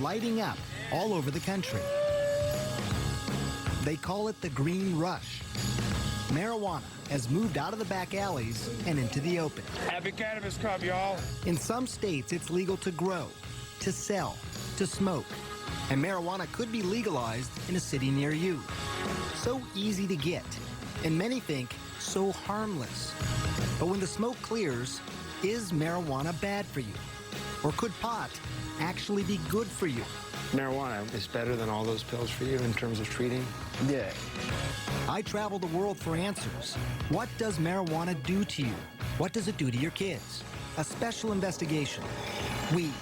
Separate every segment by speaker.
Speaker 1: lighting up all over the country. They call it the green rush. Marijuana has moved out of the back alleys and into the open.
Speaker 2: Happy Cannabis Cup, y'all.
Speaker 1: In some states, it's legal to grow, to sell, to smoke. And marijuana could be legalized in a city near you. So easy to get, and many think so harmless. But when the smoke clears, is marijuana bad for you? Or could pot actually be good for you?
Speaker 3: Marijuana is better than all those pills for you in terms of treating? Yeah.
Speaker 1: I travel the world for answers. What does marijuana do to you? What does it do to your kids? A special investigation. Weed.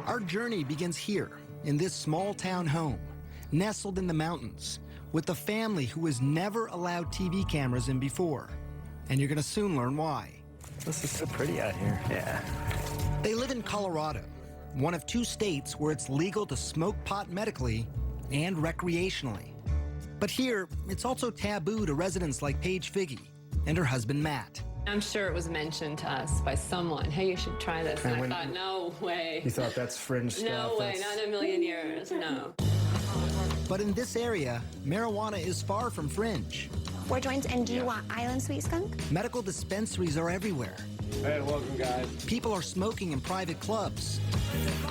Speaker 1: Our journey begins here, in this small town home, nestled in the mountains, with a family who has never allowed TV cameras in before. And you're gonna soon learn why.
Speaker 3: This is so pretty out here. Yeah.
Speaker 1: They live in Colorado, one of 2 states where it's legal to smoke pot medically and recreationally. But here, it's also taboo to residents like Paige Figge and her husband, Matt.
Speaker 4: I'm sure it was mentioned to us by someone, hey, you should try this. And I thought, no way.
Speaker 3: You thought that's fringe stuff?
Speaker 4: No way, not in a million years, no.
Speaker 1: But in this area, marijuana is far from fringe.
Speaker 5: 4 joints, and do you want Island Sweet Skunk?
Speaker 1: Medical dispensaries are everywhere.
Speaker 3: Hey, welcome, guys.
Speaker 1: People are smoking in private clubs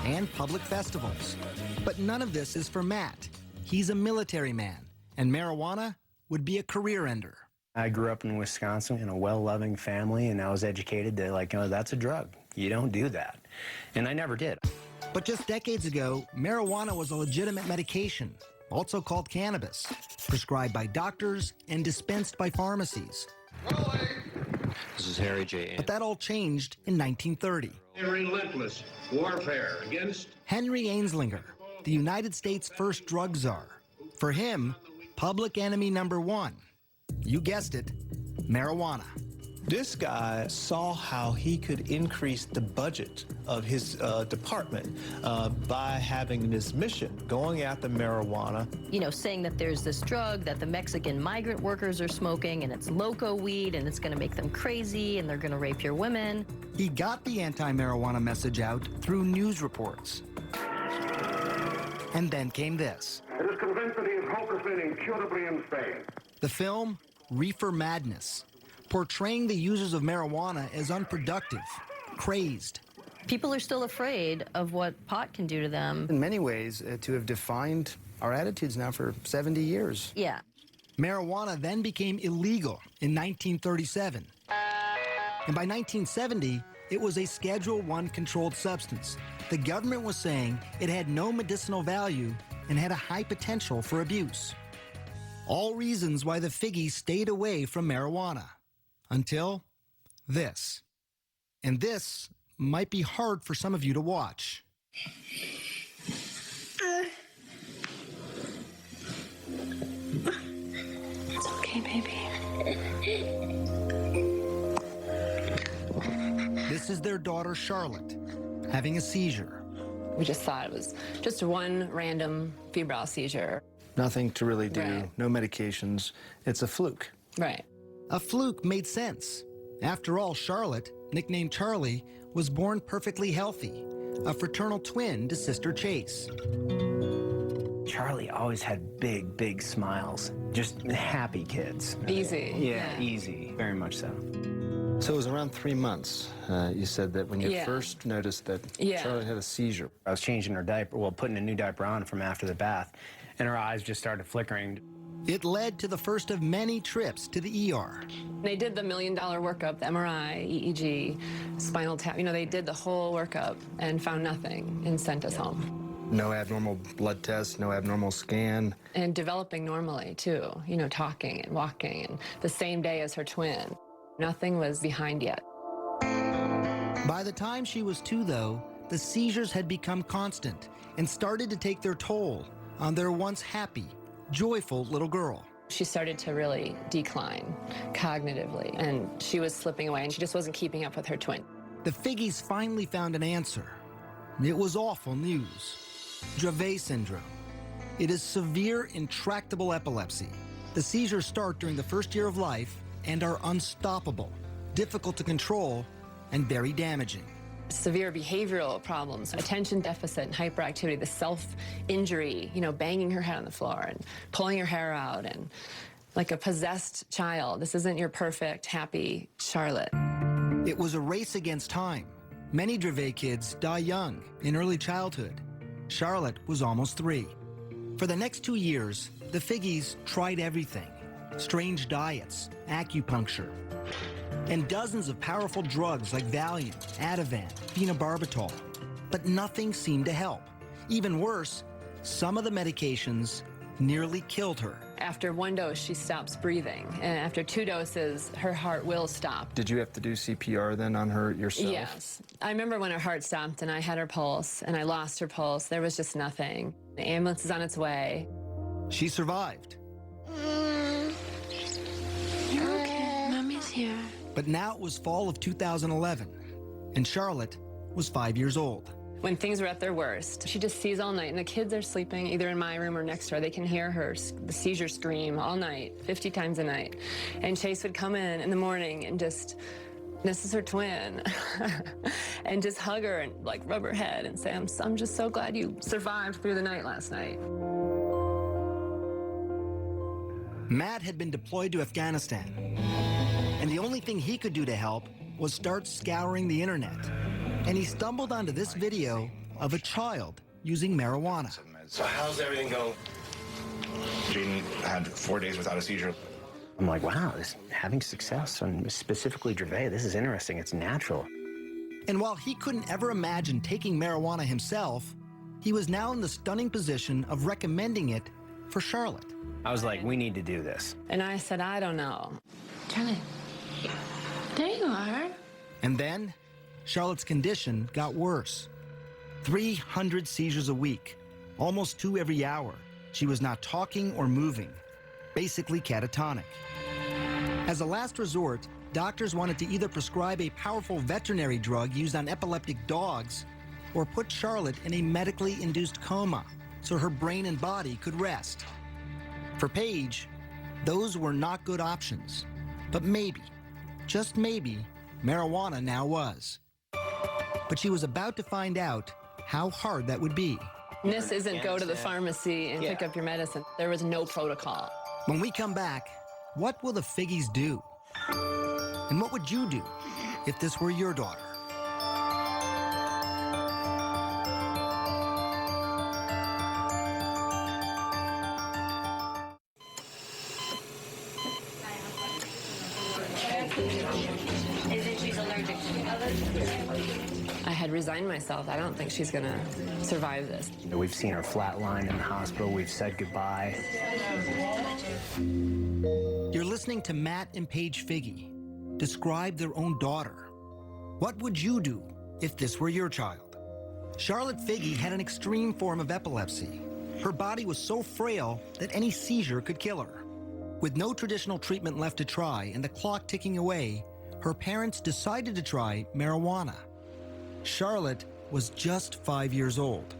Speaker 1: and public festivals. But none of this is for Matt. He's a military man, and marijuana would be a career ender.
Speaker 6: I grew up in Wisconsin in a well-loving family, and I was educated that, like, that's a drug. You don't do that. And I never did.
Speaker 1: But just decades ago, marijuana was a legitimate medication, also called cannabis, prescribed by doctors and dispensed by pharmacies.
Speaker 7: This is Harry J.
Speaker 1: But that all changed in 1930.
Speaker 8: A relentless warfare against
Speaker 1: Henry Anslinger, the United States' first drug czar. For him, public enemy number 1, you guessed it, marijuana.
Speaker 9: This guy saw how he could increase the budget of his department by having this mission, going after marijuana.
Speaker 10: You know, saying that there's this drug that the Mexican migrant workers are smoking, and it's loco weed, and it's going to make them crazy, and they're going to rape your women.
Speaker 1: He got the anti-marijuana message out through news reports. And then came this.
Speaker 8: It is convinced that he is hopelessly and incurably insane.
Speaker 1: The film, Reefer Madness, portraying the users of marijuana as unproductive, crazed.
Speaker 10: People are still afraid of what pot can do to them.
Speaker 3: In many ways, to have defined our attitudes now for 70 years.
Speaker 10: Yeah.
Speaker 1: Marijuana then became illegal in 1937. And by 1970, it was a Schedule I controlled substance. The government was saying it had no medicinal value and had a high potential for abuse. All reasons why the Figgies stayed away from marijuana. Until this. And this might be hard for some of you to watch.
Speaker 4: It's okay, baby.
Speaker 1: This is their daughter, Charlotte, having a seizure.
Speaker 4: We just thought it was just one random febrile seizure.
Speaker 3: Nothing to really do,
Speaker 4: Right.
Speaker 3: no medications. It's a fluke.
Speaker 4: Right.
Speaker 1: A fluke made sense. After all, Charlotte, nicknamed Charlie, was born perfectly healthy, a fraternal twin to sister Chase.
Speaker 6: Charlie always had big, big smiles. Just happy kids.
Speaker 4: Easy.
Speaker 6: Yeah, easy. Very much so.
Speaker 3: So it was around 3 months, you said, that when you
Speaker 4: Yeah.
Speaker 3: first noticed that
Speaker 4: Yeah.
Speaker 3: Charlotte had a seizure.
Speaker 6: I was changing her diaper, well, putting a new diaper on from after the bath, and her eyes just started flickering.
Speaker 1: It led to the first of many trips to the ER.
Speaker 4: They did the $1 million workup, the MRI, EEG, spinal tap. You know, they did the whole workup and found nothing and sent us home.
Speaker 3: No abnormal blood test, no abnormal scan.
Speaker 4: And developing normally, too. You know, talking and walking, and the same day as her twin. Nothing was behind yet.
Speaker 1: By the time she was 2, though, the seizures had become constant and started to take their toll on their once happy, joyful little girl.
Speaker 4: She started to really decline cognitively, and she was slipping away, and she just wasn't keeping up with her twin.
Speaker 1: The Figgies finally found an answer. It was awful news. Dravet syndrome. It is severe, intractable epilepsy. The seizures start during the first year of life and are unstoppable. difficult to control, and very damaging.
Speaker 4: Severe behavioral problems, attention deficit and hyperactivity, the self-injury, banging her head on the floor and pulling her hair out and like a possessed child. This isn't your perfect, happy Charlotte.
Speaker 1: It was a race against time. Many Dravet kids die young, in early childhood. Charlotte was almost 3. For the next 2 years, the Figgies tried everything. Strange diets, acupuncture, and dozens of powerful drugs like Valium, Ativan, phenobarbital. But nothing seemed to help. Even worse, some of the medications nearly killed her.
Speaker 4: After 1 dose, she stops breathing. And after 2 doses, her heart will stop.
Speaker 3: Did you have to do CPR then on her yourself?
Speaker 4: Yes. I remember when her heart stopped and I had her pulse and I lost her pulse. There was just nothing. The ambulance is on its way.
Speaker 1: She survived.
Speaker 11: You're okay. Mommy's here.
Speaker 1: But now it was fall of 2011, and Charlotte was 5 years old.
Speaker 4: When things were at their worst, she just sees all night, and the kids are sleeping either in my room or next door. They can hear the seizure scream all night, 50 times a night. And Chase would come in the morning and just, this is her twin, and just hug her and like rub her head and say, I'm just so glad you survived through the night last night.
Speaker 1: Matt had been deployed to Afghanistan, and the only thing he could do to help was start scouring the internet. And he stumbled onto this video of a child using marijuana.
Speaker 12: So how's everything going? Jaden had 4 days without a seizure.
Speaker 6: I'm like, wow, having success on specifically Dravet, this is interesting. It's natural.
Speaker 1: And while he couldn't ever imagine taking marijuana himself, he was now in the stunning position of recommending it for Charlotte.
Speaker 6: I was like, we need to do this.
Speaker 4: And I said, I don't know.
Speaker 11: Charlie, there you are.
Speaker 1: And then Charlotte's condition got worse. 300 seizures a week, almost 2 every hour. She was not talking or moving, basically catatonic. As a last resort, doctors wanted to either prescribe a powerful veterinary drug used on epileptic dogs or put Charlotte in a medically induced coma so her brain and body could rest. For Paige, those were not good options. But maybe, just maybe, marijuana now was. But she was about to find out how hard that would be.
Speaker 4: This isn't go to the pharmacy and pick up your medicine. There was no protocol.
Speaker 1: When we come back, what will the Figgies do? And what would you do if this were your daughter?
Speaker 4: I had resigned myself. I don't think she's gonna survive this.
Speaker 6: We've seen her flatline in the hospital. We've said goodbye.
Speaker 1: You're listening to Matt and Paige Figgy describe their own daughter. What would you do if this were your child? Charlotte Figgy had an extreme form of epilepsy. Her body was so frail that any seizure could kill her. With no traditional treatment left to try and the clock ticking away, her parents decided to try marijuana. Charlotte was just 5 years old.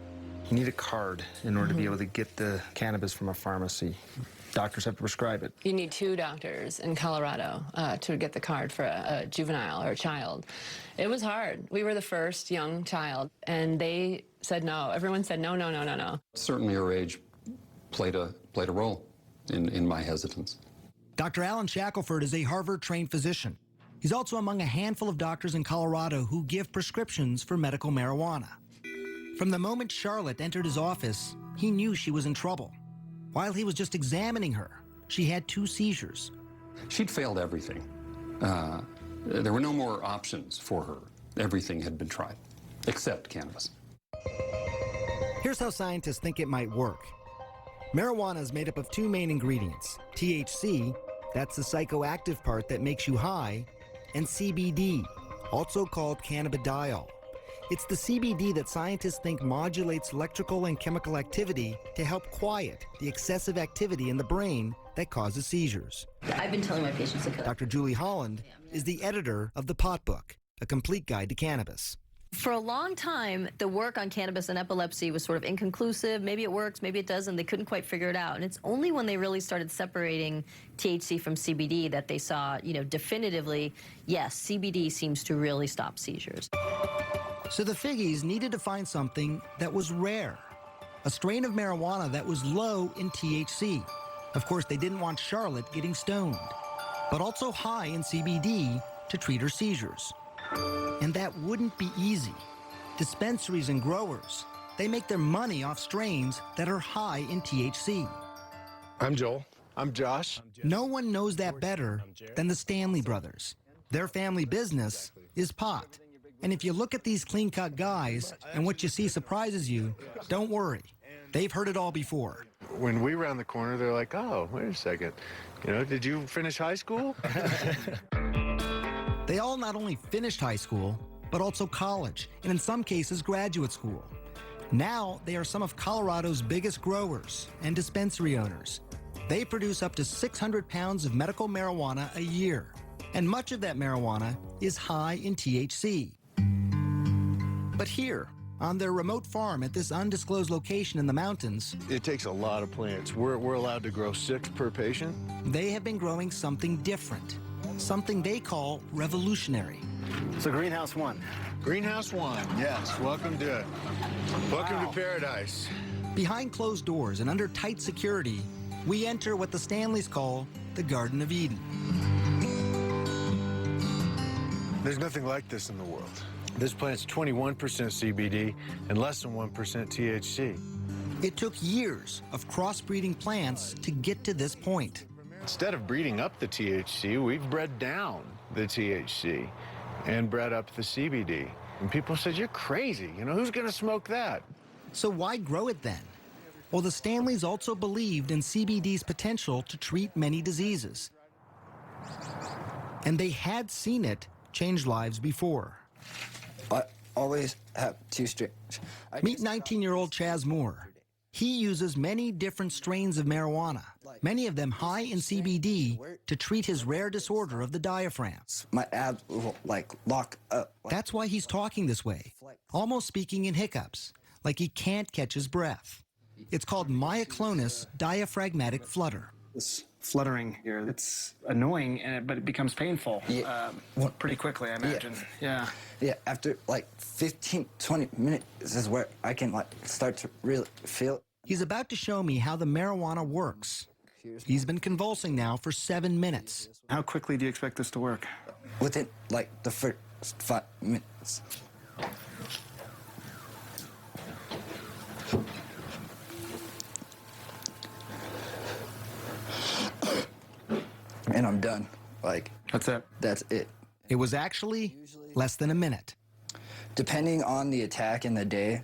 Speaker 3: You need a card in order to be able to get the cannabis from a pharmacy. Doctors have to prescribe it.
Speaker 4: You need 2 doctors in Colorado to get the card for a juvenile or a child. It was hard. We were the first young child, and they said no. Everyone said no, no, no, no, no.
Speaker 13: Certainly her age played a role in my hesitance.
Speaker 1: Dr. Alan Shackelford is a Harvard-trained physician. He's also among a handful of doctors in Colorado who give prescriptions for medical marijuana. From the moment Charlotte entered his office, he knew she was in trouble. While he was just examining her, she had 2 seizures.
Speaker 13: She'd failed everything. There were no more options for her. Everything had been tried, except cannabis.
Speaker 1: Here's how scientists think it might work. Marijuana is made up of 2 main ingredients: THC, that's the psychoactive part that makes you high, and CBD, also called cannabidiol. It's the CBD that scientists think modulates electrical and chemical activity to help quiet the excessive activity in the brain that causes seizures.
Speaker 10: I've been telling my patients to cut.
Speaker 1: Dr. Julie Holland is the editor of The Pot Book, a complete guide to cannabis.
Speaker 10: For a long time, the work on cannabis and epilepsy was sort of inconclusive. Maybe it works, maybe it doesn't. They couldn't quite figure it out. And it's only when they really started separating THC from CBD that they saw, definitively, yes, CBD seems to really stop seizures.
Speaker 1: So the Figgies needed to find something that was rare, a strain of marijuana that was low in THC. Of course, they didn't want Charlotte getting stoned, but also high in CBD to treat her seizures. And that wouldn't be easy. Dispensaries and growers, they make their money off strains that are high in THC.
Speaker 2: I'm Joel. I'm Josh.
Speaker 1: No one knows that better than the Stanley brothers. Their family business is pot. And if you look at these clean-cut guys and what you see surprises you, don't worry. They've heard it all before.
Speaker 2: When we round the corner, they're like, oh, wait a second. Did you finish high school?
Speaker 1: They all not only finished high school, but also college, and in some cases, graduate school. Now, they are some of Colorado's biggest growers and dispensary owners. They produce up to 600 pounds of medical marijuana a year, and much of that marijuana is high in THC. But here, on their remote farm at this undisclosed location in the mountains,
Speaker 2: It takes a lot of plants. We're allowed to grow 6 per patient.
Speaker 1: they have been growing something different, something they call revolutionary.
Speaker 6: So Greenhouse 1.
Speaker 2: Greenhouse 1, yes. Welcome to paradise.
Speaker 1: Behind closed doors and under tight security, we enter what the Stanleys call the Garden of Eden.
Speaker 2: There's nothing like this in the world. This plant's 21% CBD and less than 1% THC.
Speaker 1: It took years of crossbreeding plants to get to this point.
Speaker 2: Instead of breeding up the THC, we've bred down the THC and bred up the CBD. And people said, you're crazy. Who's going to smoke that?
Speaker 1: So why grow it then? Well, the Stanleys also believed in CBD's potential to treat many diseases. And they had seen it change lives before.
Speaker 14: I always have 2 strains.
Speaker 1: Meet 19-year-old Chaz Moore. He uses many different strains of marijuana, many of them high in CBD, to treat his rare disorder of the diaphragm.
Speaker 14: My abs will, lock up.
Speaker 1: That's why he's talking this way, almost speaking in hiccups, like he can't catch his breath. It's called myoclonus diaphragmatic flutter.
Speaker 3: This fluttering here, it's annoying, but it becomes painful pretty quickly, I imagine. Yeah.
Speaker 14: Yeah, after 15, 20 minutes is where I can start to really feel it.
Speaker 1: He's about to show me how the marijuana works. He's been convulsing now for 7 minutes.
Speaker 3: How quickly do you expect this to work?
Speaker 14: Within the first 5 minutes. And I'm done.
Speaker 3: That's it.
Speaker 14: That's it.
Speaker 1: It was actually less than a minute.
Speaker 14: Depending on the attack in the day,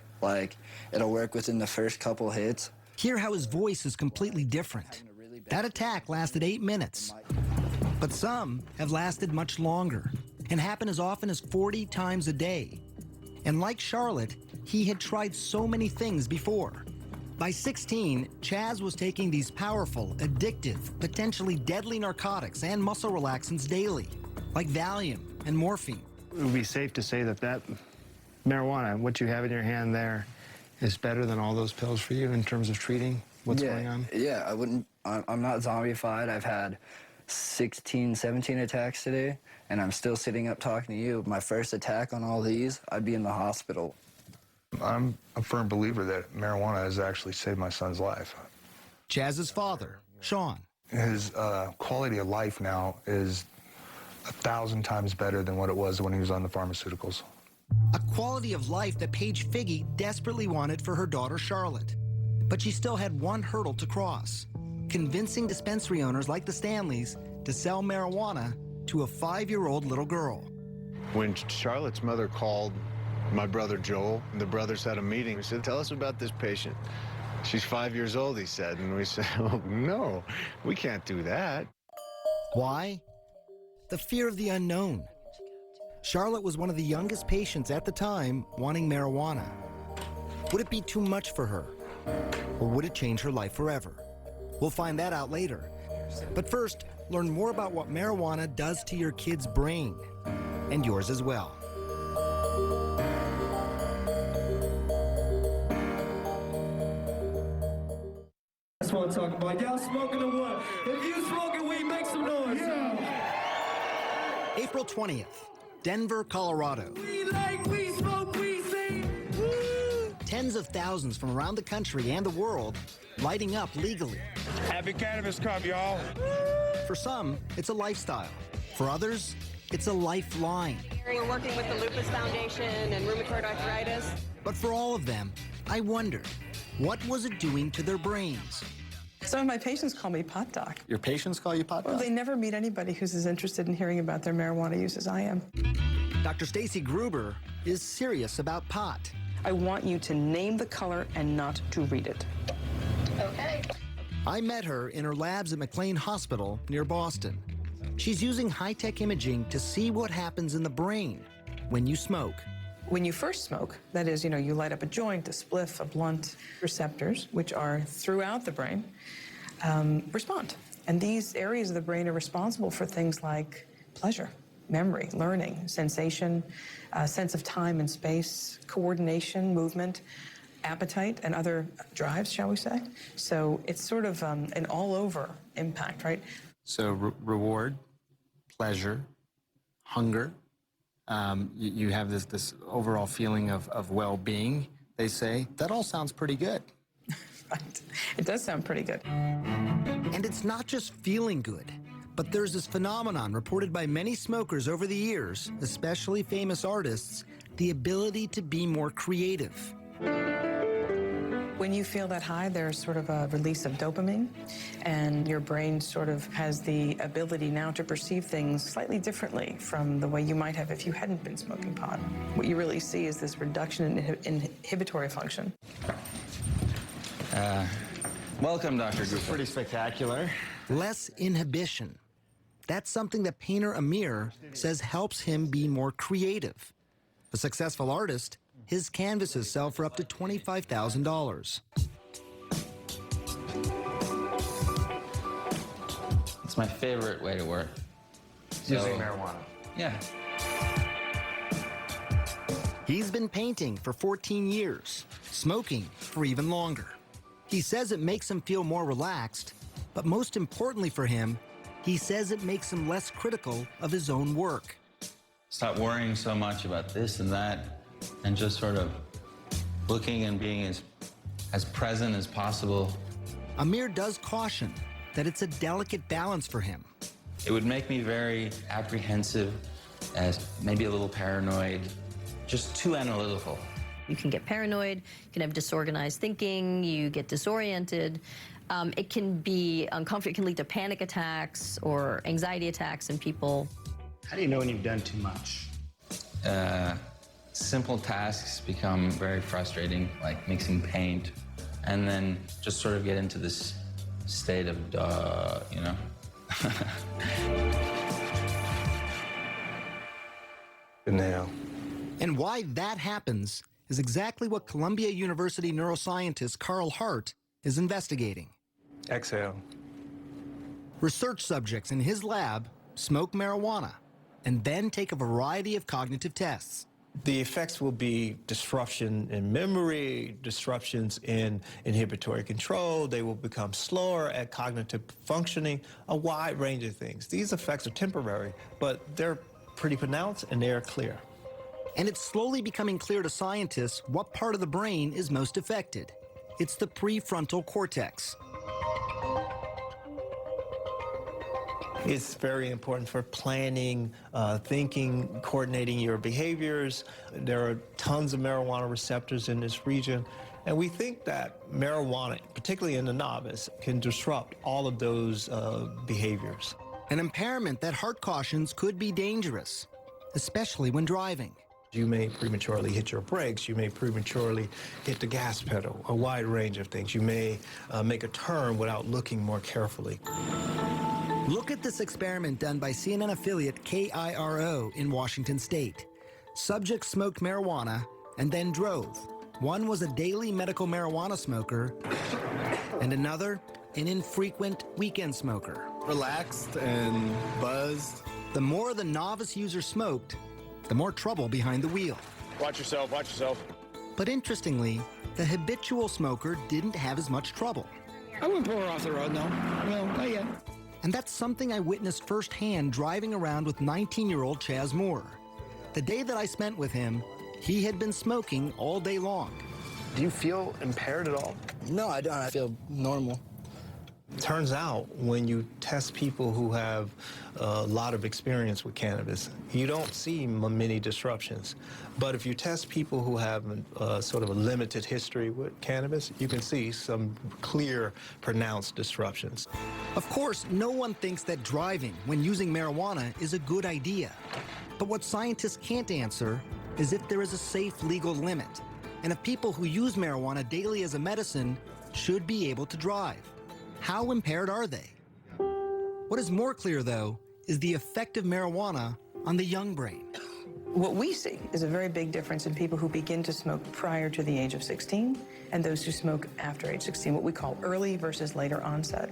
Speaker 14: it'll work within the first couple hits.
Speaker 1: Hear how his voice is completely different. That attack lasted 8 minutes. But some have lasted much longer and happen as often as 40 times a day. And like Charlotte, he had tried so many things before. By 16, Chaz was taking these powerful, addictive, potentially deadly narcotics and muscle relaxants daily, like Valium and morphine.
Speaker 3: It would be safe to say that marijuana, what you have in your hand there, is better than all those pills for you in terms of treating what's going on?
Speaker 14: Yeah, I'm not zombified. I've had 16, 17 attacks today, and I'm still sitting up talking to you. My first attack on all these, I'd be in the hospital.
Speaker 15: I'm a firm believer that marijuana has actually saved my son's life.
Speaker 1: Chaz's father, Sean.
Speaker 15: His quality of life now is 1,000 times better than what it was when he was on the pharmaceuticals.
Speaker 1: A quality of life that Paige Figge desperately wanted for her daughter, Charlotte. But she still had one hurdle to cross: convincing dispensary owners like the Stanleys to sell marijuana to a 5-year-old little girl.
Speaker 2: When Charlotte's mother called my brother Joel, and the brothers had a meeting, we said, tell us about this patient. She's 5 years old, he said. And we said, oh, no, we can't do that.
Speaker 1: Why? The fear of the unknown. Charlotte was one of the youngest patients at the time wanting marijuana. Would it be too much for her? Or would it change her life forever? We'll find that out later. But first, learn more about what marijuana does to your kid's brain, and yours as well.
Speaker 16: That's what I'm talking about. Y'all smoking or what? If you smoking weed, make some noise. Yeah.
Speaker 1: April 20th, Denver, Colorado.
Speaker 16: We like, we smoke, we sing. Woo!
Speaker 1: Tens of thousands from around the country and the world lighting up legally.
Speaker 17: Happy Cannabis Cup, y'all.
Speaker 1: For some, it's a lifestyle. For others, it's a lifeline.
Speaker 18: We're working with the Lupus Foundation and rheumatoid arthritis.
Speaker 1: But for all of them, I wonder, what was it doing to their brains?
Speaker 19: Some of my patients call me pot doc.
Speaker 1: Your patients call you pot doc?
Speaker 19: Well, they never meet anybody who's as interested in hearing about their marijuana use as I am.
Speaker 1: Dr. Stacy Gruber is serious about pot.
Speaker 19: I want you to name the color and not to read it.
Speaker 18: Okay.
Speaker 1: I met her in her labs at McLean Hospital near Boston. She's using high-tech imaging to see what happens in the brain when you smoke.
Speaker 19: When you first smoke, that is, you light up a joint, a spliff, a blunt, receptors, which are throughout the brain, respond. And these areas of the brain are responsible for things like pleasure, memory, learning, sensation, sense of time and space, coordination, movement, appetite, and other drives, shall we say. So it's sort of an all-over impact, right?
Speaker 3: So reward, pleasure, hunger. You have this overall feeling of well-being, they say. That all sounds pretty good.
Speaker 19: Right. It does sound pretty good.
Speaker 1: And it's not just feeling good, but there's this phenomenon reported by many smokers over the years, especially famous artists, the ability to be more creative.
Speaker 19: When you feel that high, there's sort of a release of dopamine, and your brain sort of has the ability now to perceive things slightly differently from the way you might have if you hadn't been smoking pot. What you really see is this reduction in inhibitory function.
Speaker 20: Welcome, Dr. Gupta.
Speaker 3: Pretty spectacular.
Speaker 1: Less inhibition. That's something that painter Amir says helps him be more creative. A successful artist, his canvases sell for up to $25,000.
Speaker 20: It's my favorite way to work.
Speaker 3: Using marijuana.
Speaker 20: Yeah.
Speaker 1: He's been painting for 14 years, smoking for even longer. He says it makes him feel more relaxed, but most importantly for him, he says it makes him less critical of his own work.
Speaker 20: Stop worrying so much about this and that, and just sort of looking and being as present as possible.
Speaker 1: Amir does caution that it's a delicate balance for him.
Speaker 20: It would make me very apprehensive, as maybe a little paranoid, just too analytical.
Speaker 10: You can get paranoid, you can have disorganized thinking, you get disoriented. It can be uncomfortable, it can lead to panic attacks or anxiety attacks in people.
Speaker 3: How do you know when you've done too much?
Speaker 20: Simple tasks become very frustrating, like mixing paint, and then just sort of get into this state of duh, you know?
Speaker 3: Nail.
Speaker 1: And why that happens is exactly what Columbia University neuroscientist Carl Hart is investigating.
Speaker 3: Exhale.
Speaker 1: Research subjects in his lab smoke marijuana and then take a variety of cognitive tests.
Speaker 9: The effects will be disruption in memory, disruptions in inhibitory control. They will become slower at cognitive functioning, a wide range of things. These effects are temporary, but they're pretty pronounced and they're clear.
Speaker 1: And it's slowly becoming clear to scientists what part of the brain is most affected. It's the prefrontal cortex.
Speaker 9: It's very important for planning, thinking, coordinating your behaviors. There are tons of marijuana receptors in this region. And we think that marijuana, particularly in the novice, can disrupt all of those behaviors.
Speaker 1: An impairment that Hart cautions could be dangerous, especially when driving.
Speaker 9: You may prematurely hit your brakes. You may prematurely hit the gas pedal, a wide range of things. You may make a turn without looking more carefully.
Speaker 1: Look at this experiment done by CNN affiliate KIRO in Washington State. Subjects smoked marijuana and then drove. One was a daily medical marijuana smoker, and another, an infrequent weekend smoker.
Speaker 2: Relaxed and buzzed.
Speaker 1: The more the novice user smoked, the more trouble behind the wheel.
Speaker 17: Watch yourself, watch yourself.
Speaker 1: But interestingly, the habitual smoker didn't have as much trouble.
Speaker 21: I wouldn't pull her off the road, no. No, not yet.
Speaker 1: And that's something I witnessed firsthand driving around with 19-year-old Chaz Moore. The day that I spent with him, he had been smoking all day long.
Speaker 3: Do you feel impaired at all?
Speaker 14: No, I don't. I feel normal.
Speaker 9: Turns out when you test people who have a lot of experience with cannabis, you don't see many disruptions. But if you test people who have sort of a limited history with cannabis, you can see some clear, pronounced disruptions.
Speaker 1: Of course, no one thinks that driving when using marijuana is a good idea. But what scientists can't answer is if there is a safe legal limit, and if people who use marijuana daily as a medicine should be able to drive. How impaired are they? What is more clear, though, is the effect of marijuana on the young brain.
Speaker 19: What we see is a very big difference in people who begin to smoke prior to the age of 16 and those who smoke after age 16, what we call early versus later onset.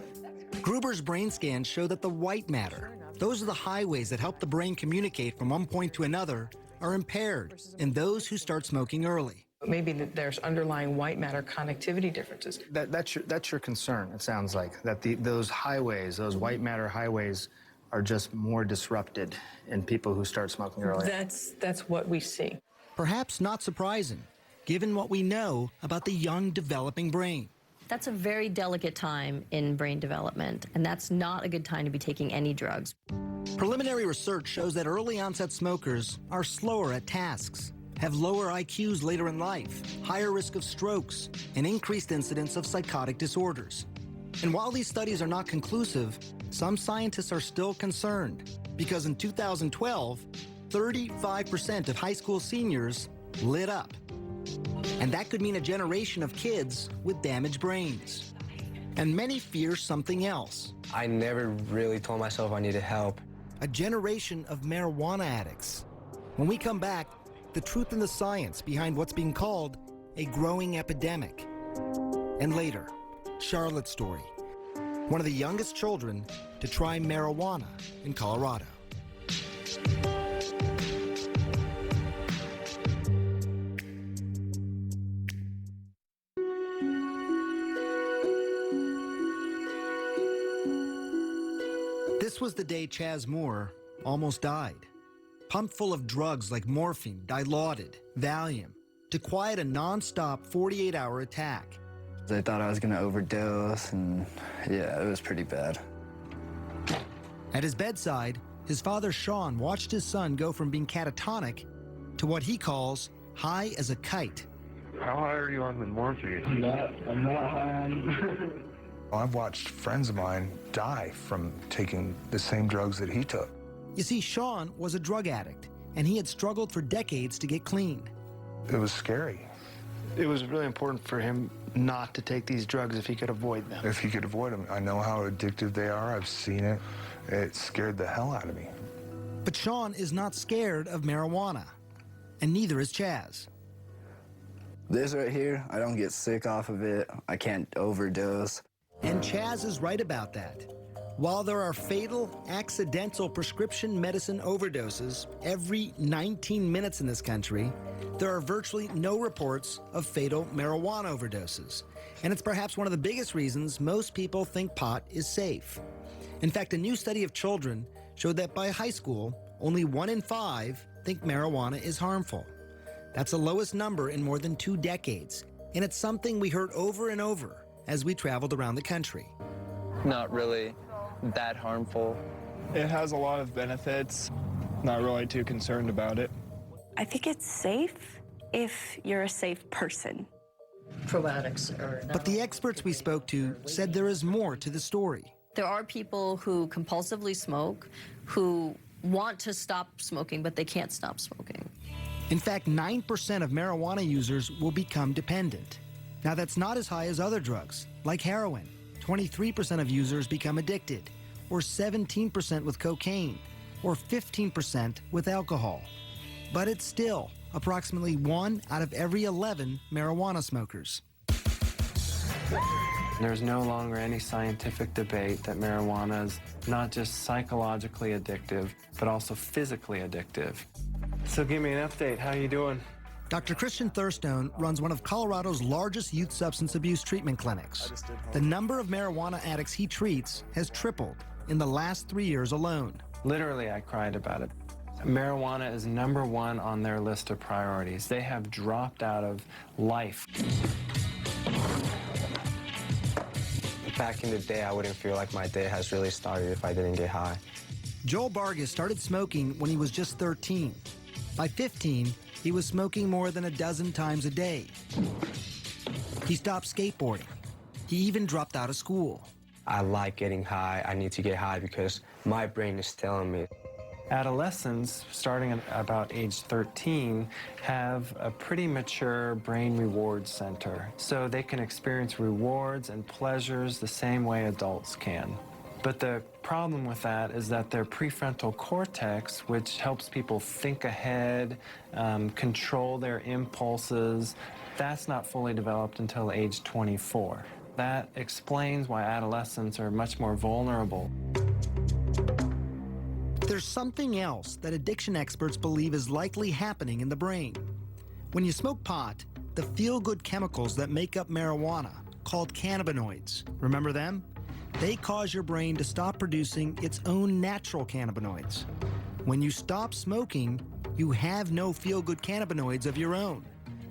Speaker 1: Gruber's brain scans show that the white matter, those are the highways that help the brain communicate from one point to another, are impaired in those who start smoking early.
Speaker 19: Maybe there's underlying white matter connectivity differences.
Speaker 3: That's your concern, it sounds like, that those highways, those white matter highways, are just more disrupted in people who start smoking early.
Speaker 19: That's what we see.
Speaker 1: Perhaps not surprising, given what we know about the young developing brain.
Speaker 10: That's a very delicate time in brain development, and that's not a good time to be taking any drugs.
Speaker 1: Preliminary research shows that early onset smokers are slower at tasks, have lower IQs later in life, higher risk of strokes, and increased incidence of psychotic disorders. And while these studies are not conclusive, some scientists are still concerned because in 2012, 35% of high school seniors lit up. And that could mean a generation of kids with damaged brains. And many fear something else.
Speaker 14: I never really told myself I needed help.
Speaker 1: A generation of marijuana addicts. When we come back, the truth and the science behind what's being called a growing epidemic. And later, Charlotte's story, one of the youngest children to try marijuana in Colorado. This was the day Chaz Moore almost died. Pumped full of drugs like morphine, Dilaudid, Valium, to quiet a non-stop 48-hour attack.
Speaker 14: I thought I was going to overdose, and yeah, it was pretty bad.
Speaker 1: At his bedside, his father Sean watched his son go from being catatonic to what he calls high as a kite.
Speaker 22: How high are you on the morphine?
Speaker 23: I'm not high on.
Speaker 15: I've watched friends of mine die from taking the same drugs that he took.
Speaker 1: You see, Sean was a drug addict, and he had struggled for decades to get clean.
Speaker 15: It was scary.
Speaker 3: It was really important for him not to take these drugs if he could avoid them.
Speaker 15: If he could avoid them. I know how addictive they are. I've seen it. It scared the hell out of me.
Speaker 1: But Sean is not scared of marijuana, and neither is Chaz.
Speaker 14: This right here, I don't get sick off of it. I can't overdose.
Speaker 1: And Chaz is right about that. While there are fatal, accidental prescription medicine overdoses every 19 minutes in this country, there are virtually no reports of fatal marijuana overdoses. And it's perhaps one of the biggest reasons most people think pot is safe. In fact, a new study of children showed that by high school, only 1 in 5 think marijuana is harmful. That's the lowest number in more than 2 decades. And it's something we heard over and over as we traveled around the country.
Speaker 24: Not really that harmful.
Speaker 23: It has a lot of benefits. Not really too concerned about it.
Speaker 25: I think it's safe if you're a safe person.
Speaker 10: Probiotics are...
Speaker 1: But the experts we spoke to said there is more to the story.
Speaker 10: There are people who compulsively smoke, who want to stop smoking, but they can't stop smoking.
Speaker 1: In fact, 9% of marijuana users will become dependent. Now, that's not as high as other drugs, like heroin. 23% of users become addicted, or 17% with cocaine, or 15% with alcohol. But it's still approximately 1 out of every 11 marijuana smokers.
Speaker 26: There's no longer any scientific debate that marijuana is not just psychologically addictive, but also physically addictive. So give me an update. How you doing?
Speaker 1: Dr. Christian Thurstone runs one of Colorado's largest youth substance abuse treatment clinics. The number of marijuana addicts he treats has tripled in the last 3 years alone.
Speaker 26: Literally, I cried about it. Marijuana is #1 on their list of priorities. They have dropped out of life.
Speaker 4: Back in the day, I wouldn't feel like my day has really started if I didn't get high.
Speaker 1: Joel Vargas started smoking when he was just 13. By 15, he was smoking more than a dozen times a day. He stopped skateboarding. He even dropped out of school.
Speaker 4: I like getting high. I need to get high because my brain is telling me.
Speaker 26: Adolescents, starting at about age 13, have a pretty mature brain reward center, so they can experience rewards and pleasures the same way adults can. But the problem with that is that their prefrontal cortex, which helps people think ahead, control their impulses, that's not fully developed until age 24. That explains why adolescents are much more vulnerable.
Speaker 1: There's something else that addiction experts believe is likely happening in the brain. When you smoke pot, the feel-good chemicals that make up marijuana, called cannabinoids, remember them? They cause your brain to stop producing its own natural cannabinoids. When you stop smoking, you have no feel-good cannabinoids of your own.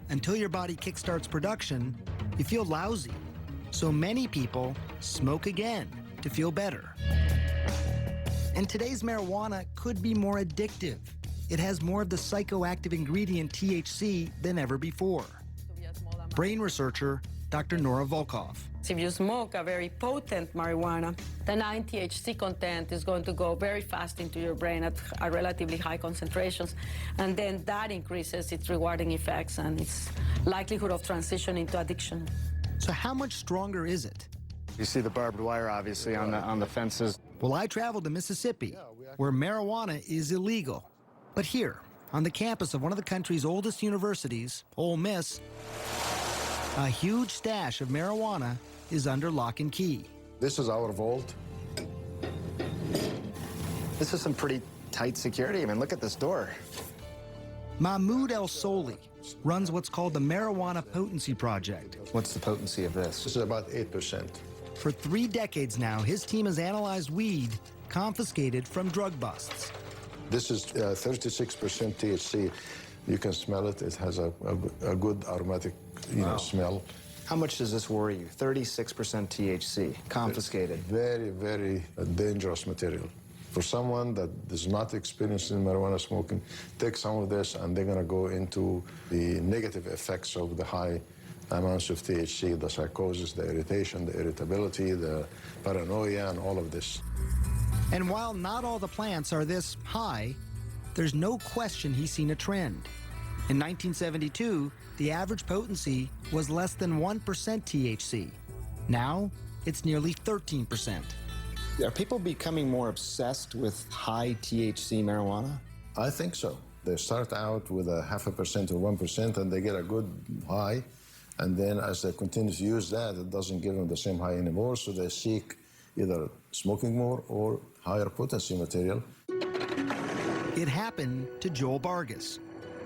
Speaker 1: Until your body kickstarts production, you feel lousy. So many people smoke again to feel better. And today's marijuana could be more addictive. It has more of the psychoactive ingredient THC than ever before. Brain researcher Dr. Nora Volkov.
Speaker 5: If you smoke a very potent marijuana, the 9-THC content is going to go very fast into your brain at a relatively high concentrations, and then that increases its rewarding effects and its likelihood of transition into addiction.
Speaker 1: So how much stronger is it?
Speaker 3: You see the barbed wire, obviously, on the fences.
Speaker 1: Well, I traveled to Mississippi, where marijuana is illegal. But here, on the campus of one of the country's oldest universities, Ole Miss, a huge stash of marijuana is under lock and key.
Speaker 7: This is our vault.
Speaker 3: This is some pretty tight security. I mean, look at this door.
Speaker 1: Mahmoud El Soli runs what's called the Marijuana Potency Project.
Speaker 3: What's the potency of this?
Speaker 7: This is about 8%.
Speaker 1: For 3 decades now, his team has analyzed weed confiscated from drug busts.
Speaker 7: This is 36% THC. You can smell it. It has a good aromatic, smell.
Speaker 3: How much does this worry you? 36% THC, confiscated.
Speaker 7: Very, very dangerous material. For someone that is not experienced in marijuana smoking, take some of this and they're going to go into the negative effects of the high amounts of THC, the psychosis, the irritation, the irritability, the paranoia, and all of this.
Speaker 1: And while not all the plants are this high, there's no question he's seen a trend. In 1972, the average potency was less than 1% THC. Now, it's nearly 13%.
Speaker 3: Are people becoming more obsessed with high THC marijuana?
Speaker 7: I think so. They start out with a 0.5% or 1%, and they get a good high. And then as they continue to use that, it doesn't give them the same high anymore, so they seek either smoking more or higher potency material.
Speaker 1: It happened to Joel Vargas.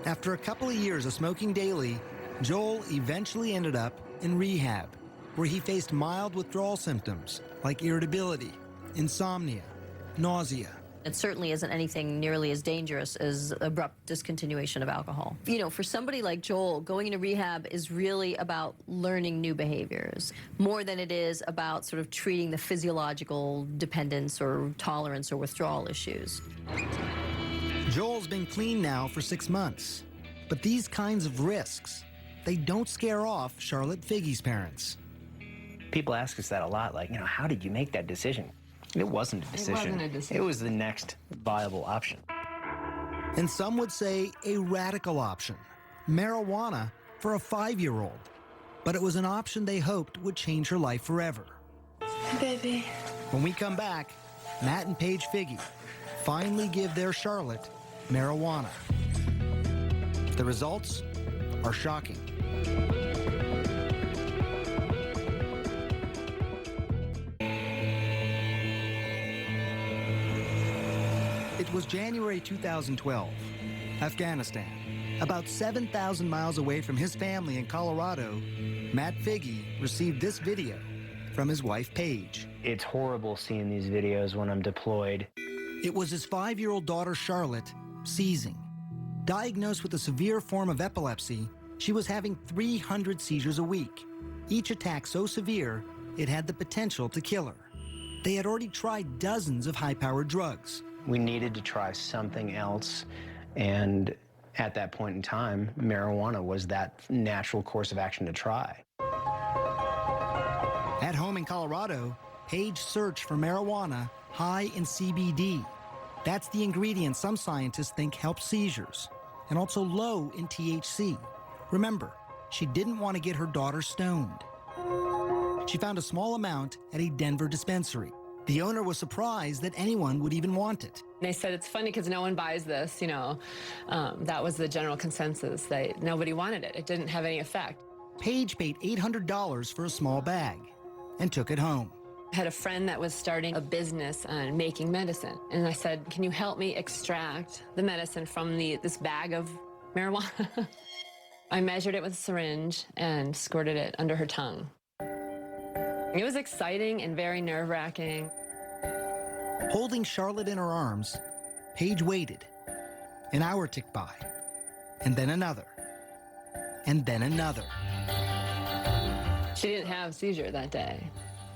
Speaker 1: After a couple of years of smoking daily, Joel eventually ended up in rehab, where he faced mild withdrawal symptoms like irritability, insomnia, nausea.
Speaker 10: It certainly isn't anything nearly as dangerous as abrupt discontinuation of alcohol. You know, for somebody like Joel, going into rehab is really about learning new behaviors, more than it is about sort of treating the physiological dependence or tolerance or withdrawal issues.
Speaker 1: Joel's been clean now for 6 months, but these kinds of risks, they don't scare off Charlotte Figge's parents.
Speaker 6: People ask us that a lot, like, how did you make that decision? It wasn't a decision.
Speaker 10: It wasn't a decision.
Speaker 6: It was the next viable option.
Speaker 1: And some would say a radical option, marijuana for a 5-year-old. But it was an option they hoped would change her life forever.
Speaker 25: Baby.
Speaker 1: When we come back, Matt and Paige Figge finally give their Charlotte marijuana. The results are shocking. It was January 2012, Afghanistan, About 7,000 miles away from his family in Colorado, Matt Figge received this video from his wife, Paige.
Speaker 6: It's horrible seeing these videos when I'm deployed.
Speaker 1: It was his 5-year-old daughter, Charlotte, seizing. Diagnosed with a severe form of epilepsy, she was having 300 seizures a week, each attack so severe it had the potential to kill her. They had already tried dozens of high-powered drugs.
Speaker 6: We needed to try something else, and at that point in time, marijuana was that natural course of action to try.
Speaker 1: At home in Colorado, Paige searched for marijuana high in CBD. That's the ingredient some scientists think helps seizures, and also low in THC. Remember, she didn't want to get her daughter stoned. She found a small amount at a Denver dispensary. The owner was surprised that anyone would even want it.
Speaker 8: They said it's funny because no one buys this, you know. That was the general consensus. Nobody wanted it. It didn't have any effect.
Speaker 1: Paige paid $800 for a small bag and took it home.
Speaker 8: I had a friend that was starting a business on making medicine. And I said, can you help me extract the medicine from this bag of marijuana? I measured it with a syringe and squirted it under her tongue. It was exciting and very nerve-wracking.
Speaker 1: Holding Charlotte in her arms, Paige waited. An hour ticked by, and then another, and then another.
Speaker 8: She didn't have a seizure that day.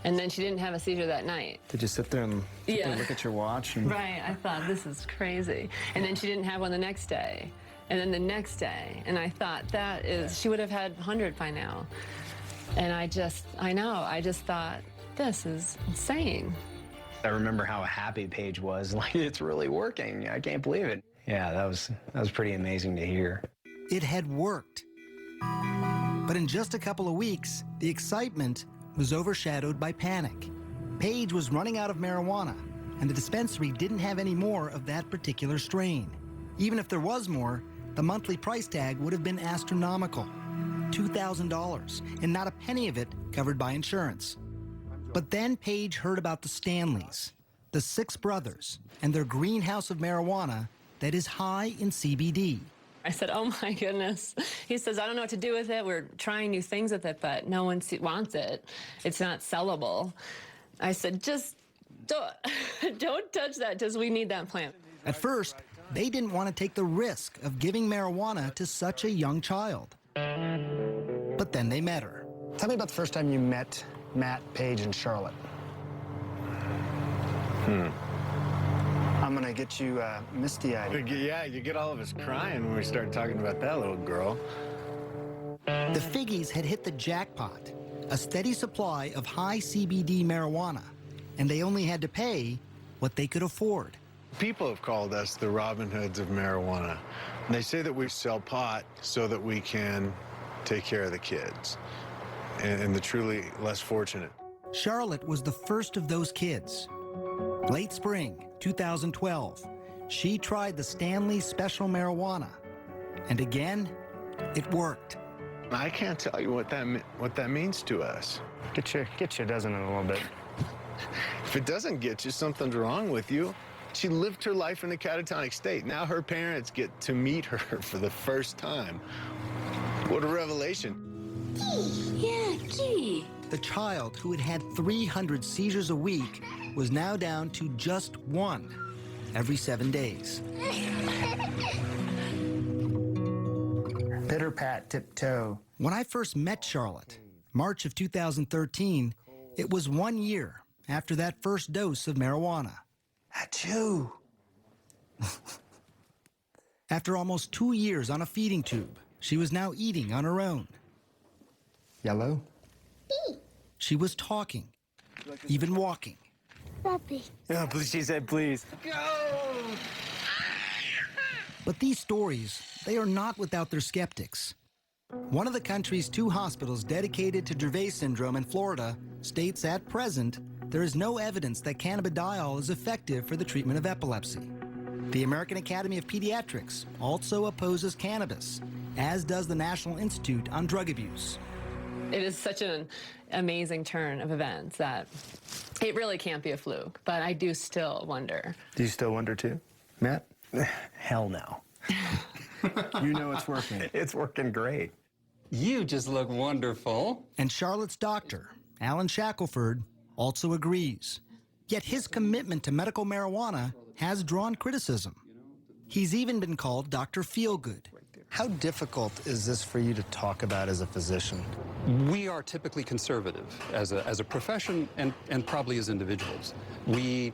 Speaker 8: And then she didn't have a seizure that night.
Speaker 3: Did you sit there and look at your watch? And...
Speaker 8: Right, I thought, this is crazy. And then she didn't have one the next day. And then the next day. And I thought, she would have had 100 by now. And I just thought, this is insane.
Speaker 6: I remember how happy Paige was. Like, it's really working. I can't believe it. Yeah, that was pretty amazing to hear.
Speaker 1: It had worked. But in just a couple of weeks, the excitement was overshadowed by panic. Paige was running out of marijuana, and the dispensary didn't have any more of that particular strain. Even if there was more, the monthly price tag would have been astronomical. $2,000, and not a penny of it covered by insurance. But then Paige heard about the Stanleys, the 6 brothers, and their greenhouse of marijuana that is high in CBD.
Speaker 8: I said, oh my goodness. He says, I don't know what to do with it. We're trying new things with it, but no one wants it. It's not sellable. I said, just don't touch that, because we need that plant.
Speaker 1: At first, they didn't want to take the risk of giving marijuana to such a young child. But then they met her.
Speaker 3: Tell me about the first time you met Matt, Paige, and Charlotte. I'm gonna get you misty-eyed.
Speaker 2: Yeah, you get all of us crying when we start talking about that little girl.
Speaker 1: The Figges had hit the jackpot, a steady supply of high CBD marijuana, and they only had to pay what they could afford.
Speaker 2: People have called us the Robin Hoods of marijuana. They say that we sell pot so that we can take care of the kids and the truly less fortunate.
Speaker 1: Charlotte was the first of those kids. Late spring 2012, she tried the Stanley Special Marijuana, and again, it worked.
Speaker 2: I can't tell you what that means to us.
Speaker 6: Get you a dozen in a little bit.
Speaker 2: If it doesn't get you, something's wrong with you. She lived her life in a catatonic state. Now her parents get to meet her for the first time. What a revelation.
Speaker 1: Yeah. The child who had had 300 seizures a week was now down to just 1 every 7 days.
Speaker 3: Pitter pat, tiptoe.
Speaker 1: When I first met Charlotte, March of 2013, it was 1 year after that first dose of marijuana.
Speaker 3: Achoo!
Speaker 1: After almost 2 years on a feeding tube, she was now eating on her own.
Speaker 3: Yellow?
Speaker 1: She was talking, even walking.
Speaker 3: Puppy. Oh, please, she said please.
Speaker 1: Go! But these stories, they are not without their skeptics. One of the country's 2 hospitals dedicated to Dravet syndrome in Florida states at present there is no evidence that cannabidiol is effective for the treatment of epilepsy. The American Academy of Pediatrics also opposes cannabis, as does the National Institute on Drug Abuse.
Speaker 8: It is such an amazing turn of events that it really can't be a fluke, but I do still wonder.
Speaker 3: Do you still wonder too, Matt?
Speaker 6: Hell no.
Speaker 3: You know it's working.
Speaker 4: It's working great.
Speaker 11: You just look wonderful.
Speaker 1: And Charlotte's doctor, Alan Shackelford, also agrees. Yet his commitment to medical marijuana has drawn criticism. He's even been called Dr. Feelgood.
Speaker 3: How difficult is this for you to talk about as a physician?
Speaker 11: We are typically conservative as a profession and probably as individuals. We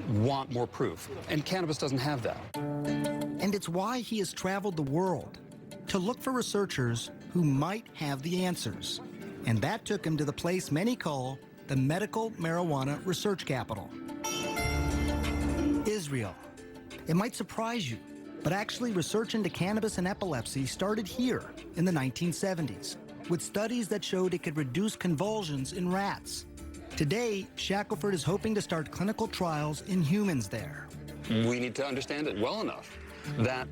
Speaker 11: want more proof, and cannabis doesn't have that.
Speaker 1: And it's why he has traveled the world to look for researchers who might have the answers. And that took him to the place many call the medical marijuana research capital. Israel. It might surprise you, but actually research into cannabis and epilepsy started here in the 1970s, with studies that showed it could reduce convulsions in rats. Today, Shackelford is hoping to start clinical trials in humans there.
Speaker 11: We need to understand it well enough that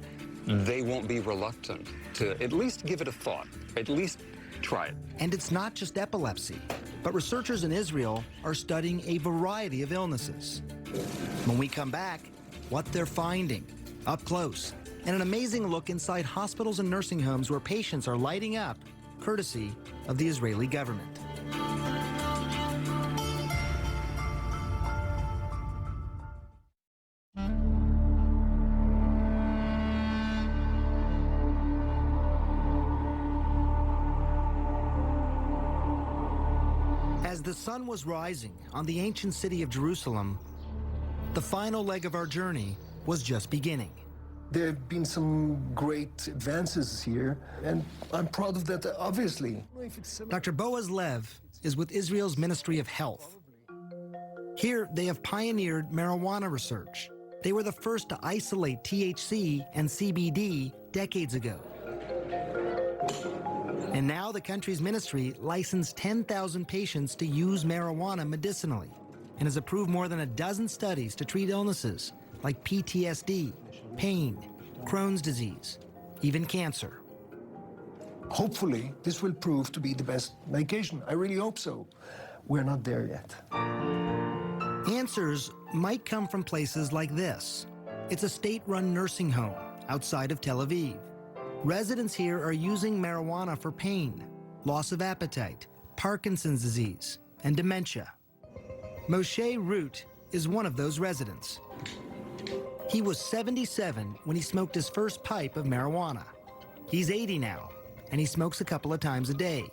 Speaker 11: they won't be reluctant to at least give it a thought, at least try it.
Speaker 1: And it's not just epilepsy, but researchers in Israel are studying a variety of illnesses. When we come back, what they're finding, up close, and an amazing look inside hospitals and nursing homes where patients are lighting up, courtesy of the Israeli government. As the sun was rising on the ancient city of Jerusalem, the final leg of our journey was just beginning.
Speaker 12: There have been some great advances here, and I'm proud of that, obviously.
Speaker 1: Dr. Boaz Lev is with Israel's Ministry of Health. Here, they have pioneered marijuana research. They were the first to isolate THC and CBD decades ago. And now the country's ministry licensed 10,000 patients to use marijuana medicinally and has approved more than a dozen studies to treat illnesses like PTSD, pain, Crohn's disease, even cancer.
Speaker 12: Hopefully, this will prove to be the best medication. I really hope so. We're not there yet.
Speaker 1: Answers might come from places like this. It's a state-run nursing home outside of Tel Aviv. Residents here are using marijuana for pain, loss of appetite, Parkinson's disease, and dementia. Moshe Root is one of those residents. He was 77 when he smoked his first pipe of marijuana. He's 80 now, and he smokes a couple of times a day.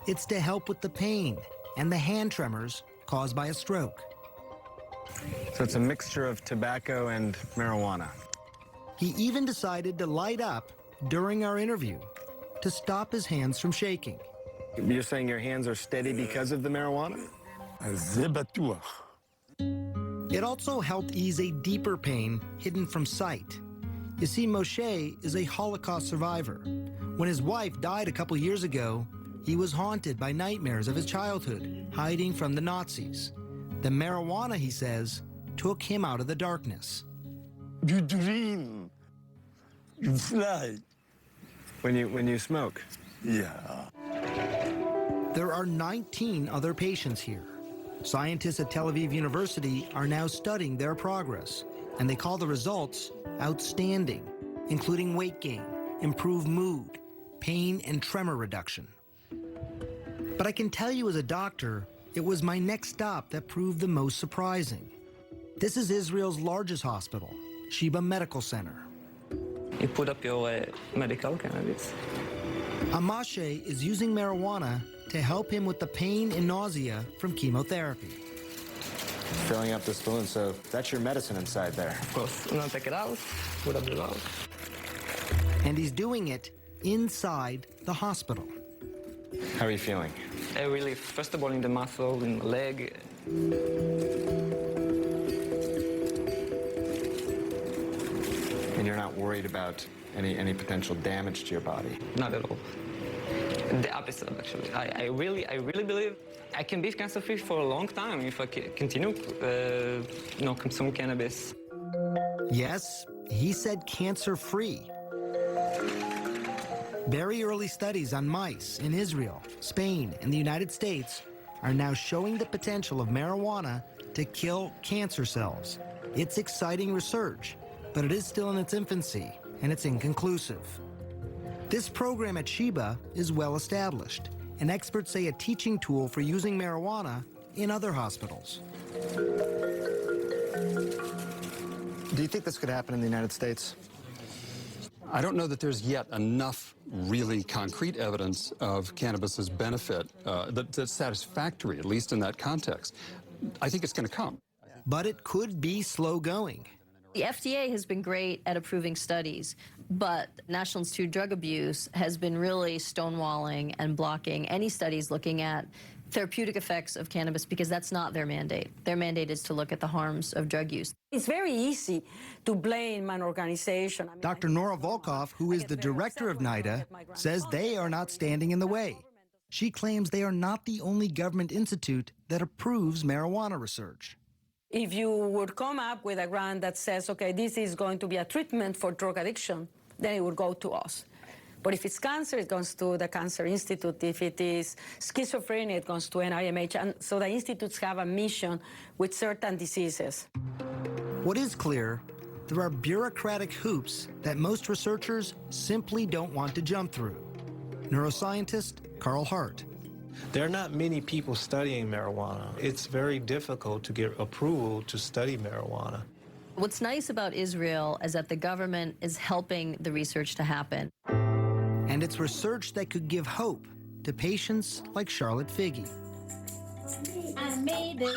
Speaker 1: It's to help with the pain and the hand tremors caused by a stroke.
Speaker 3: So it's a mixture of tobacco and marijuana.
Speaker 1: He even decided to light up during our interview to stop his hands from shaking.
Speaker 3: You're saying your hands are steady because of the marijuana?
Speaker 1: It also helped ease a deeper pain hidden from sight. You see, Moshe is a Holocaust survivor. When his wife died a couple years ago, he was haunted by nightmares of his childhood, hiding from the Nazis. The marijuana, he says, took him out of the darkness.
Speaker 13: You dream. You fly.
Speaker 3: When you smoke?
Speaker 13: Yeah.
Speaker 1: There are 19 other patients here. Scientists at Tel Aviv University are now studying their progress, and they call the results outstanding, including weight gain, improved mood, pain and tremor reduction. But I can tell you as a doctor, it was my next stop that proved the most surprising. This is Israel's largest hospital, Sheba Medical Center.
Speaker 16: You put up your medical cannabis.
Speaker 1: Amashe is using marijuana to help him with the pain and nausea from chemotherapy.
Speaker 3: Filling up the spoon, so that's your medicine inside there.
Speaker 16: Of course. Now take it out, put up the valve.
Speaker 1: And he's doing it inside the hospital.
Speaker 3: How are you feeling?
Speaker 16: I relief, first of all, in the muscle, in the leg.
Speaker 3: And you're not worried about any potential damage to your body?
Speaker 16: Not at all. The opposite, actually. I really believe I can be cancer-free for a long time if I continue, consume cannabis.
Speaker 1: Yes, he said cancer-free. Very early studies on mice in Israel, Spain, and the United States are now showing the potential of marijuana to kill cancer cells. It's exciting research, but it is still in its infancy, and it's inconclusive. This program at Sheba is well established, and experts say a teaching tool for using marijuana in other hospitals.
Speaker 3: Do you think this could happen in the United States?
Speaker 11: I don't know that there's yet enough really concrete evidence of cannabis's benefit that's satisfactory, at least in that context. I think it's going to come.
Speaker 1: But it could be slow going.
Speaker 10: The FDA has been great at approving studies, but National Institute of Drug Abuse has been really stonewalling and blocking any studies looking at therapeutic effects of cannabis because that's not their mandate. Their mandate is to look at the harms of drug use.
Speaker 5: It's very easy to blame an organization.
Speaker 1: Dr. Nora Volkov, who is the director of NIDA, says they are not standing in the way. She claims they are not the only government institute that approves marijuana research.
Speaker 5: If you would come up with a grant that says, okay, this is going to be a treatment for drug addiction, then it would go to us. But if it's cancer, it goes to the Cancer Institute. If it is schizophrenia, it goes to NIMH. And so the institutes have a mission with certain diseases.
Speaker 1: What is clear, there are bureaucratic hoops that most researchers simply don't want to jump through. Neuroscientist Carl Hart.
Speaker 9: There are not many people studying marijuana. It's very difficult to get approval to study marijuana.
Speaker 10: What's nice about Israel is that the government is helping the research to happen.
Speaker 1: And it's research that could give hope to patients like Charlotte Figge.
Speaker 17: I made it.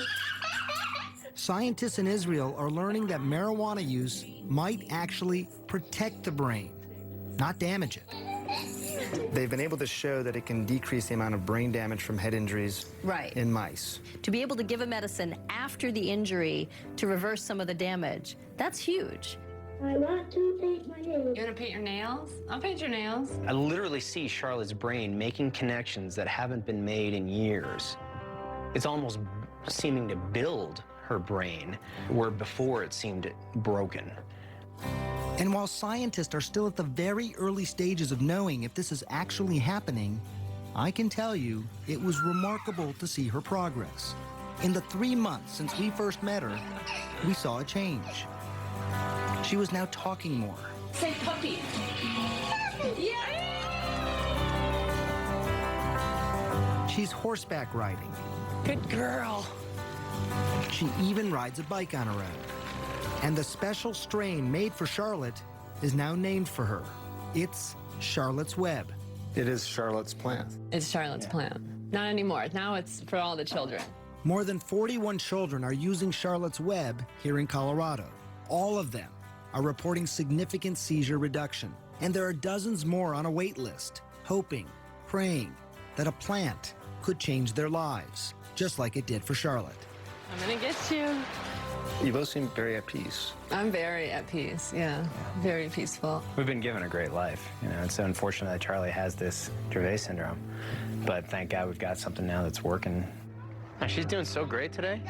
Speaker 1: Scientists in Israel are learning that marijuana use might actually protect the brain, not damage it.
Speaker 3: They've been able to show that it can decrease the amount of brain damage from head injuries in mice.
Speaker 10: To be able to give a medicine after the injury to reverse some of the damage, that's huge.
Speaker 17: I want to paint my nails.
Speaker 8: You want to paint your nails? I'll paint your nails.
Speaker 6: I literally see Charlotte's brain making connections that haven't been made in years. It's almost seeming to build her brain, where before it seemed broken.
Speaker 1: And while scientists are still at the very early stages of knowing if this is actually happening, I can tell you it was remarkable to see her progress. In the 3 months since we first met her, we saw a change. She was now talking more.
Speaker 17: Say puppy. Yeah.
Speaker 1: She's horseback riding.
Speaker 17: Good girl.
Speaker 1: She even rides a bike on her own. And the special strain made for Charlotte is now named for her. It's Charlotte's Web.
Speaker 3: It is Charlotte's plant.
Speaker 8: It's Charlotte's plant. Not anymore. Now it's for all the children.
Speaker 1: More than 41 children are using Charlotte's Web here in Colorado. All of them are reporting significant seizure reduction. And there are dozens more on a wait list, hoping, praying that a plant could change their lives, just like it did for Charlotte.
Speaker 8: I'm gonna get you.
Speaker 3: You both seem very at peace.
Speaker 8: I'm very at peace, yeah. Very peaceful.
Speaker 6: We've been given a great life. You know, it's unfortunate that Charlie has this Dravet syndrome, but thank God we've got something now that's working. Oh, she's doing so great today.